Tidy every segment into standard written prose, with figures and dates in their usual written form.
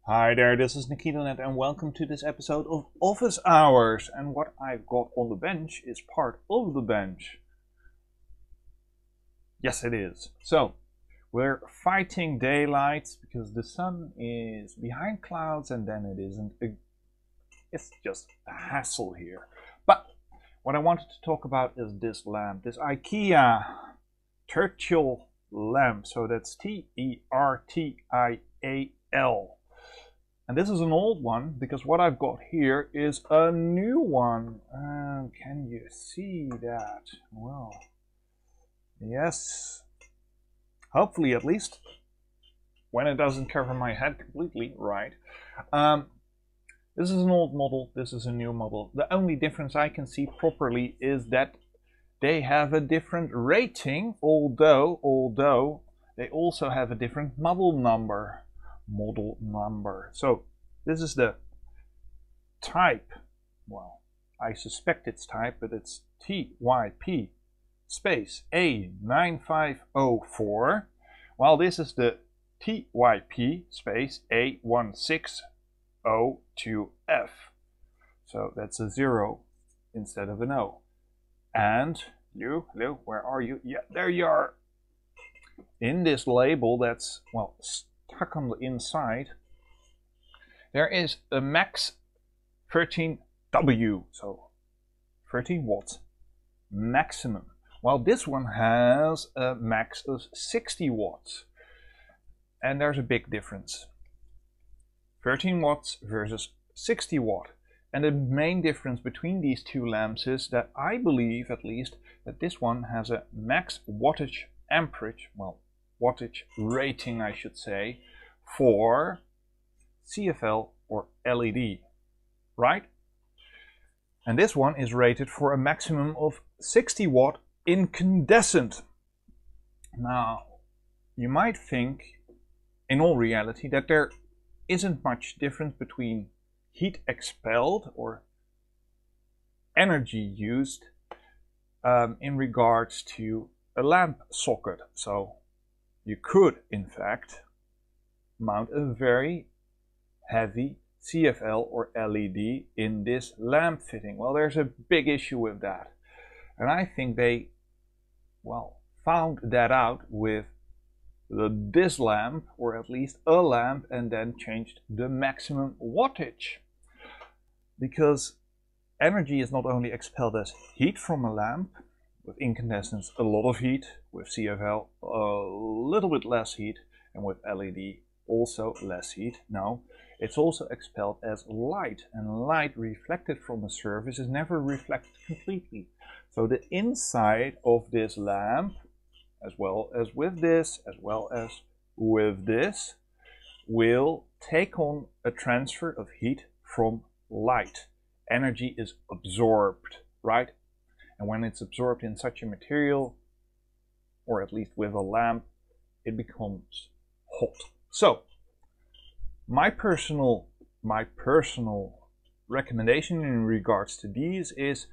Hi there, this is NekitaNet and welcome to this episode of Office Hours. And what I've got on the bench is part of the bench. Yes, it is. So, we're fighting daylight because the sun is behind clouds and then it isn't. It's just a hassle here. But what I wanted to talk about is this lamp, this Ikea Tertial lamp. So that's T-E-R-T-I-A-L. And this is an old one because what I've got here is a new one. Can you see that? Well, yes. Hopefully, at least. When it doesn't cover my head completely, right? This is an old model. This is a new model. The only difference I can see properly is that they have a different rating, although they also have a different model number. So this is the type. Well, I suspect it's type, but it's TYP space A9504, while this is the TYP space A1602F. So that's a 0 instead of an O. And you, hello, where are you? Yeah, there you are. In this label that's, well, stuck on the inside, there is a max 13W, so 13 watts maximum, while this one has a max of 60 watts. And there's a big difference. 13 watts versus 60 watt. And the main difference between these two lamps is that I believe, at least, that this one has a max wattage amperage, well, wattage rating I should say, for CFL or LED, right? And this one is rated for a maximum of 60 watt incandescent. Now, you might think, in all reality, that there isn't much difference between heat expelled or energy used in regards to a lamp socket. So you could, in fact, mount a very heavy CFL or LED in this lamp fitting. Well, there's a big issue with that. And I think they, well, found that out with this lamp, or at least a lamp, and then changed the maximum wattage. Because energy is not only expelled as heat from a lamp, with incandescence a lot of heat, with CFL a little bit less heat, and with LED also less heat. No, it's also expelled as light, and light reflected from a surface is never reflected completely. So the inside of this lamp, as well as with this, will take on a transfer of heat from light. Energy is absorbed, right? And when it's absorbed in such a material, or at least with a lamp, it becomes hot. So, my personal recommendation in regards to these is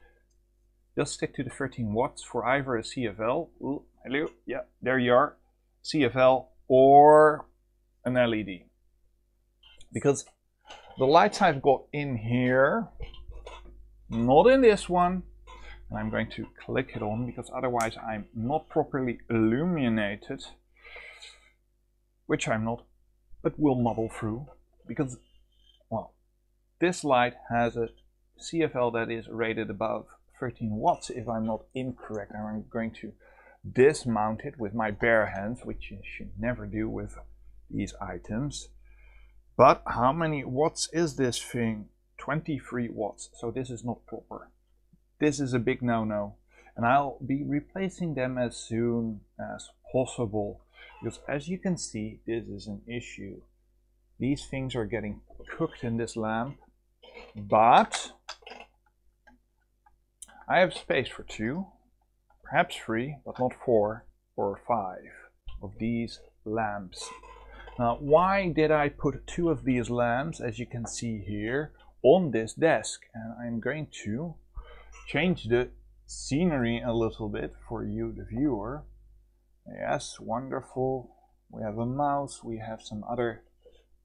just stick to the 13 watts for either a CFL, ooh, hello, yeah, there you are, CFL, or an LED. Because the lights I've got in here, not in this one, and I'm going to click it on because otherwise I'm not properly illuminated, which I'm not, but will muddle through, because, well, this light has a CFL that is rated above 13 watts, if I'm not incorrect. And I'm going to dismount it with my bare hands, which you should never do with these items. But how many watts is this thing? 23 watts. So this is not proper. This is a big no-no. And I'll be replacing them as soon as possible. Because as you can see, this is an issue. These things are getting cooked in this lamp. But I have space for 2, perhaps 3, but not 4 or 5 of these lamps. Now, why did I put 2 of these lamps, as you can see here, on this desk? And I'm going to change the scenery a little bit for you, the viewer. Yes, wonderful. We have a mouse, we have some other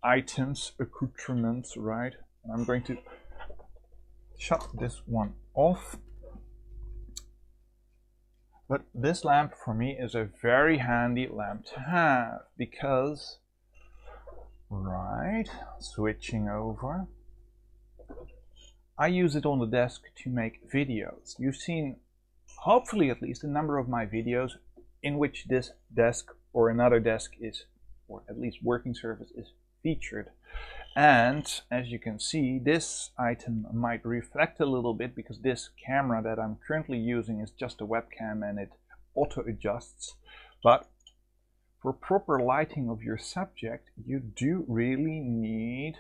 items, accoutrements, right? And I'm going to shut this one off. But this lamp for me is a very handy lamp to have because, right, switching over, I use it on the desk to make videos. You've seen, hopefully at least, a number of my videos in which this desk or another desk is, or at least working surface is featured. And as you can see, this item might reflect a little bit because this camera that I'm currently using is just a webcam and it auto adjusts. But for proper lighting of your subject, you do really need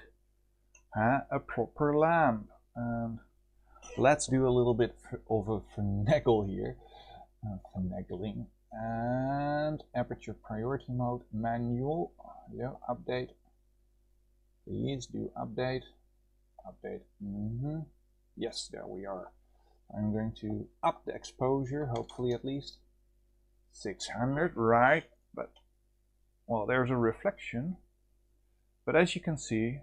a proper lamp. And let's do a little bit of a finagle here. Finagling. And aperture priority mode, manual. Yeah, update. Please do update. Update. Yes, there we are. I'm going to up the exposure, hopefully at least 600, right? But, well, there's a reflection. But as you can see,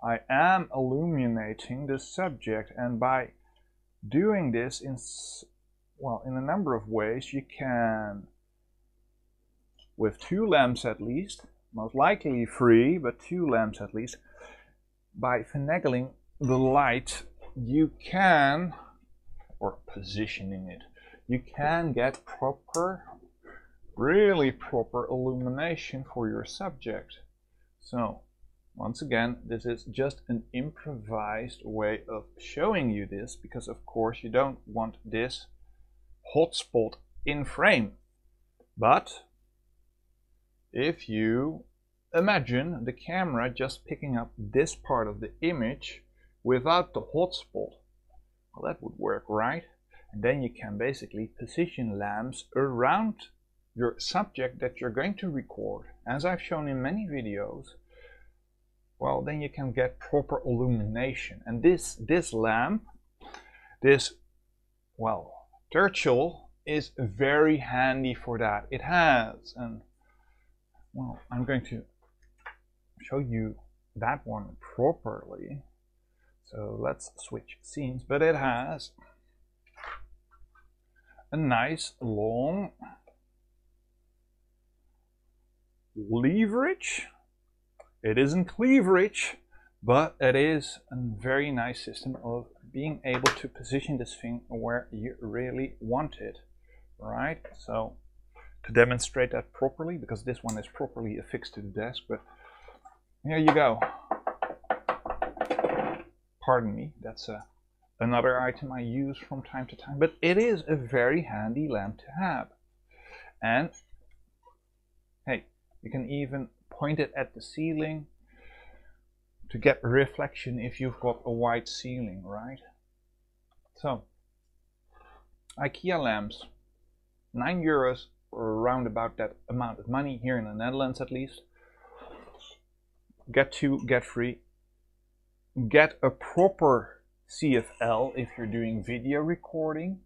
I am illuminating the subject, and by doing this in a number of ways, you can, with 2 lamps at least, most likely free, but 2 lamps at least, by finagling the light, you can, or positioning it, you can get proper, really proper illumination for your subject. So, once again, this is just an improvised way of showing you this, because of course you don't want this hotspot in frame. But if you imagine the camera just picking up this part of the image without the hotspot, well, that would work, right? And then you can basically position lamps around your subject that you're going to record, as I've shown in many videos. Well, then you can get proper illumination. And this lamp, this, well, Churchill, is very handy for that. It has, and well, I'm going to show you that one properly. So let's switch scenes. But it has a nice long leverage. It isn't cleaverage, but it is a very nice system of being able to position this thing where you really want it, right? So to demonstrate that properly, because this one is properly affixed to the desk, but here you go. Pardon me, that's another item I use from time to time, but it is a very handy lamp to have. And hey, you can even point it at the ceiling to get reflection if you've got a white ceiling, right? So, Ikea lamps, €9, or around about that amount of money here in the Netherlands at least. Get 2, get 3. Get a proper CFL if you're doing video recording.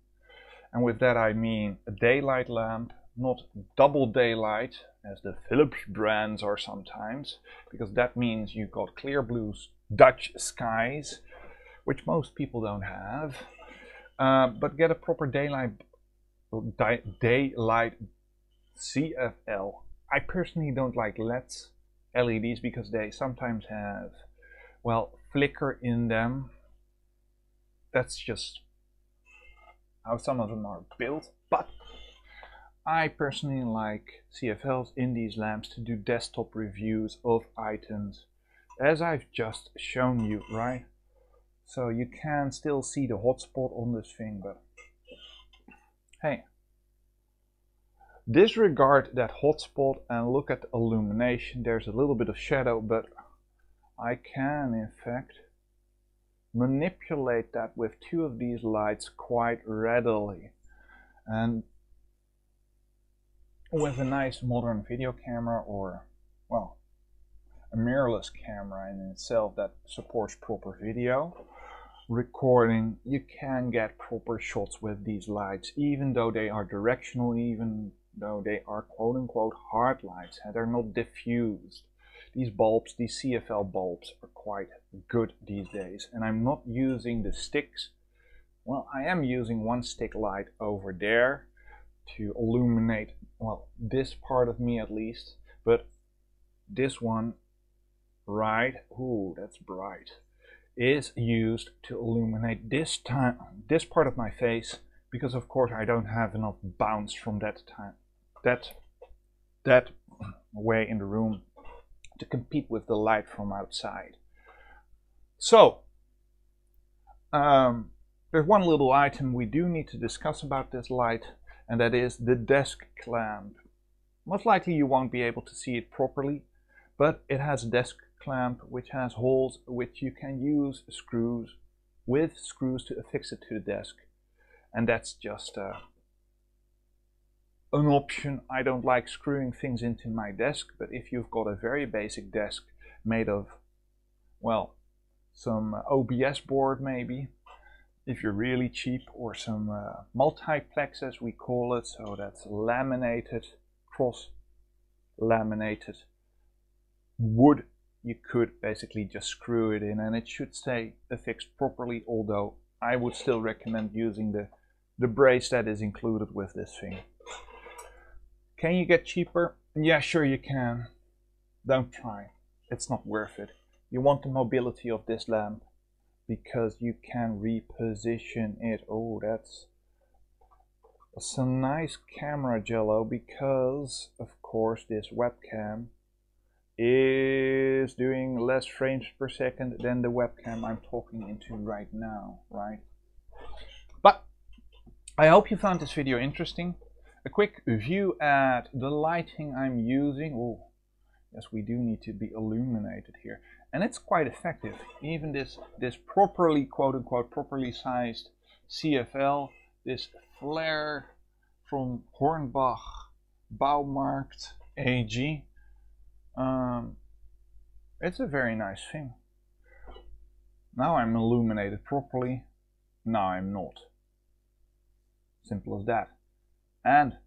And with that I mean a daylight lamp, not double daylight as the Philips brands are sometimes, because that means you've got clear blue Dutch skies, which most people don't have. But get a proper daylight CFL. I personally don't like LEDs because they sometimes have, well, flicker in them. That's just how some of them are built. But I personally like CFLs in these lamps to do desktop reviews of items, as I've just shown you, right? So you can still see the hotspot on this thing, but hey, disregard that hotspot and look at the illumination. There's a little bit of shadow, but I can in fact manipulate that with 2 of these lights quite readily. And with a nice modern video camera, or, well, a mirrorless camera in itself that supports proper video recording, you can get proper shots with these lights, even though they are directional, even though they are quote-unquote hard lights and they're not diffused. these bulbs, these CFL bulbs, are quite good these days. And I'm not using the sticks. Well, I am using one stick light over there to illuminate, well, this part of me at least. But this one, right, ooh, that's bright, is used to illuminate this part of my face, because of course I don't have enough bounce from that way in the room to compete with the light from outside. So there's one little item we do need to discuss about this light, and that is the desk clamp. Most likely you won't be able to see it properly, but it has a desk clamp which has holes which you can use screws to affix it to the desk. And that's just an option. I don't like screwing things into my desk, but if you've got a very basic desk made of, well, some OBS board maybe, if you're really cheap, or some multiplex as we call it, so that's laminated, cross-laminated wood, you could basically just screw it in and it should stay affixed properly, although I would still recommend using the brace that is included with this thing. Can you get cheaper? Yeah, sure you can. Don't try. It's not worth it. You want the mobility of this lamp because you can reposition it. Oh, that's some nice camera jello, because of course this webcam is doing less frames per second than the webcam I'm talking into right now, right? But I hope you found this video interesting. A quick view at the lighting I'm using. Oh, yes, we do need to be illuminated here, and it's quite effective. Even this properly, quote-unquote, properly sized CFL, this flare from Hornbach Baumarkt AG, it's a very nice thing. Now I'm illuminated properly, now I'm not. Simple as that. And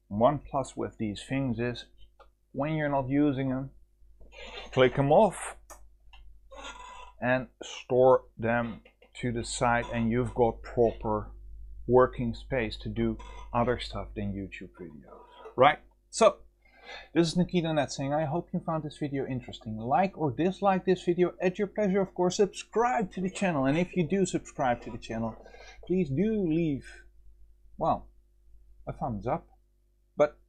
one plus with these things is, when you're not using them, click them off and store them to the side, and you've got proper working space to do other stuff than YouTube videos, right? So this is NekitaNet saying, I hope you found this video interesting. Like or dislike this video at your pleasure, of course. Subscribe to the channel, and if you do subscribe to the channel, please do leave, well, a thumbs up. But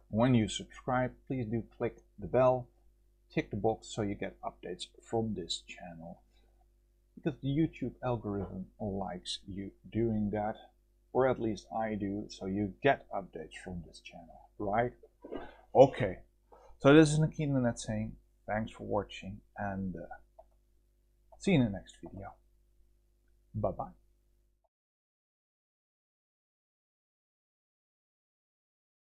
when you subscribe, please do click the bell, tick the box so you get updates from this channel, because the YouTube algorithm likes you doing that, or at least I do, so you get updates from this channel, right? Okay, so this is NekitaNet saying thanks for watching, and see you in the next video. Bye bye.